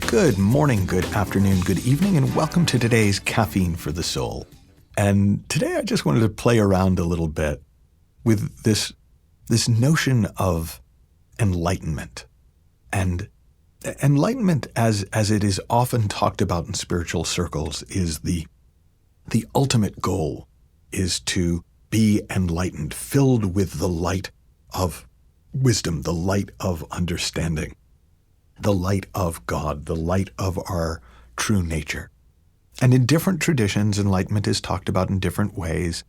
Good morning, good afternoon, good evening, and welcome to today's Caffeine for the Soul. And today I just wanted to play around a little bit with this notion of enlightenment. And enlightenment, as it is often talked about in spiritual circles, is the ultimate goal is to be enlightened, filled with the light of wisdom, the light of understanding, the light of God, the light of our true nature. And in different traditions, enlightenment is talked about in different ways.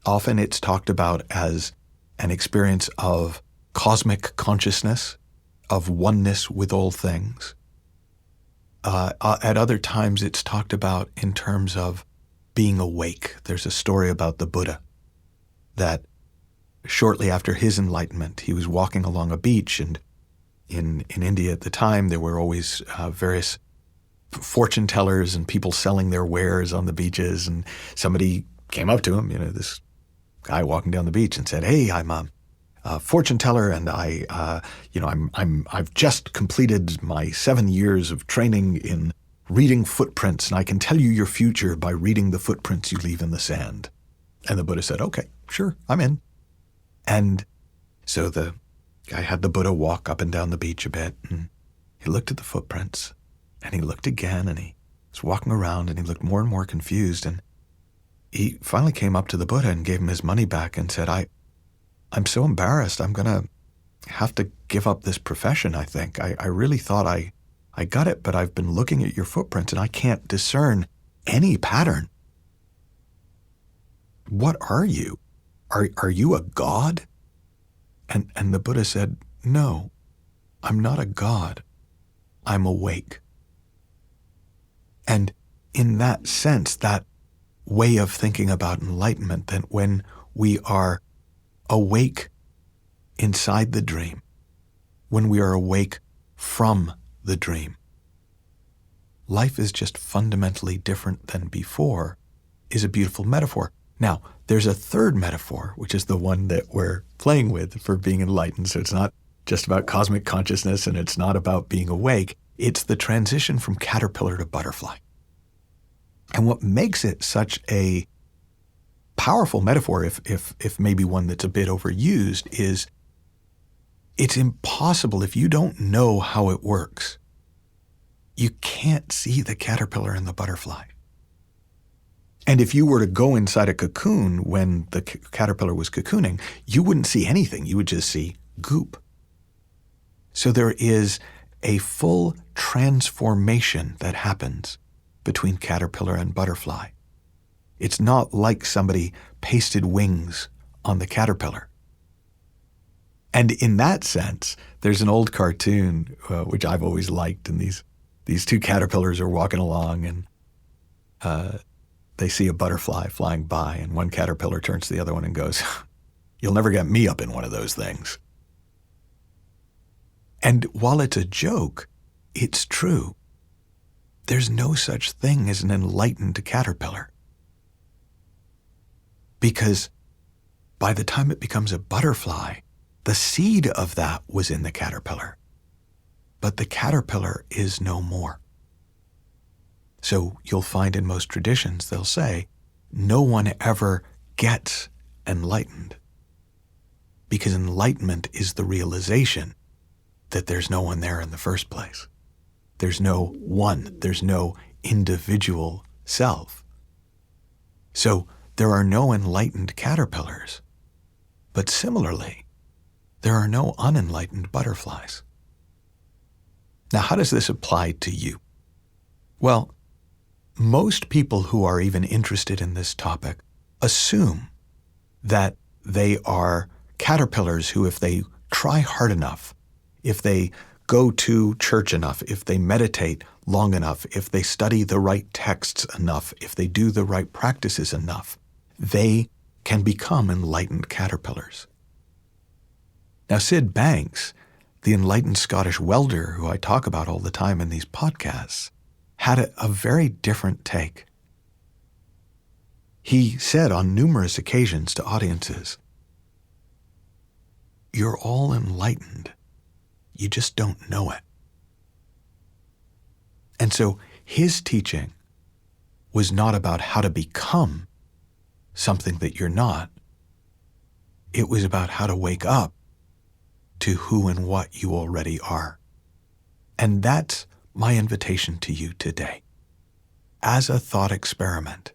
Often it's talked about as an experience of cosmic consciousness, of oneness with all things. At other times, it's talked about in terms of being awake. There's a story about the Buddha that shortly after his enlightenment, he was walking along a beach, and in India at the time, there were always various fortune tellers and people selling their wares on the beaches. And somebody came up to him, this guy walking down the beach, and said, "Hey, I'm a fortune teller, and I've just completed my 7 years of training in reading footprints, and I can tell you your future by reading the footprints you leave in the sand." And the Buddha said, "Okay, sure, I'm in." And so the guy had the Buddha walk up and down the beach a bit, and he looked at the footprints, and he looked again, and he was walking around, and he looked more and more confused, and he finally came up to the Buddha and gave him his money back and said, I'm so embarrassed, I'm going to have to give up this profession, I think. I really thought I got it, but I've been looking at your footprints, and I can't discern any pattern. What are you? Are you a god? And the Buddha said, "No, I'm not a god. I'm awake." And in that sense, that way of thinking about enlightenment, that when we are awake inside the dream, when we are awake from the dream, life is just fundamentally different than before, is a beautiful metaphor. Now, there's a third metaphor, which is the one that we're playing with for being enlightened. So it's not just about cosmic consciousness, and it's not about being awake. It's the transition from caterpillar to butterfly. And what makes it such a powerful metaphor, if maybe one that's a bit overused, is it's impossible if you don't know how it works. You can't see the caterpillar and the butterfly. And if you were to go inside a cocoon when the caterpillar was cocooning, you wouldn't see anything. You would just see goop. So there is a full transformation that happens between caterpillar and butterfly. It's not like somebody pasted wings on the caterpillar. And in that sense, there's an old cartoon, which I've always liked, and these two caterpillars are walking along, and they see a butterfly flying by, and one caterpillar turns to the other one and goes, "You'll never get me up in one of those things." And while it's a joke, it's true. There's no such thing as an enlightened caterpillar. Because by the time it becomes a butterfly, the seed of that was in the caterpillar. But the caterpillar is no more. So you'll find in most traditions, they'll say, no one ever gets enlightened. Because enlightenment is the realization that there's no one there in the first place. There's no one, there's no individual self. So there are no enlightened caterpillars. But similarly, there are no unenlightened butterflies. Now, how does this apply to you? Well, most people who are even interested in this topic assume that they are caterpillars who, if they try hard enough, if they go to church enough, if they meditate long enough, if they study the right texts enough, if they do the right practices enough, they can become enlightened caterpillars. Now, Sid Banks, the enlightened Scottish welder who I talk about all the time in these podcasts, had a very different take. He said on numerous occasions to audiences You're all enlightened. You just don't know it. And so his teaching was not about how to become something that you're not. It was about how to wake up to who and what you already are. And that's my invitation to you today. As a thought experiment,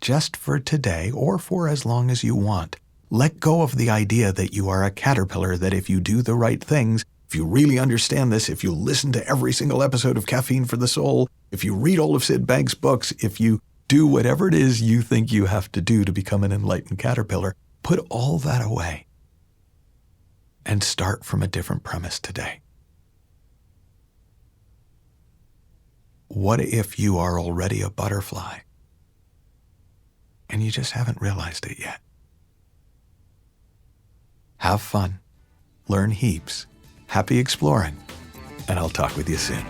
just for today or for as long as you want, let go of the idea that you are a caterpillar, that if you do the right things, if you really understand this, if you listen to every single episode of Caffeine for the Soul, if you read all of Sid Banks' books, if you do whatever it is you think you have to do to become an enlightened caterpillar, put all that away and start from a different premise today. What if you are already a butterfly and you just haven't realized it yet? Have fun, learn heaps, happy exploring, and I'll talk with you soon.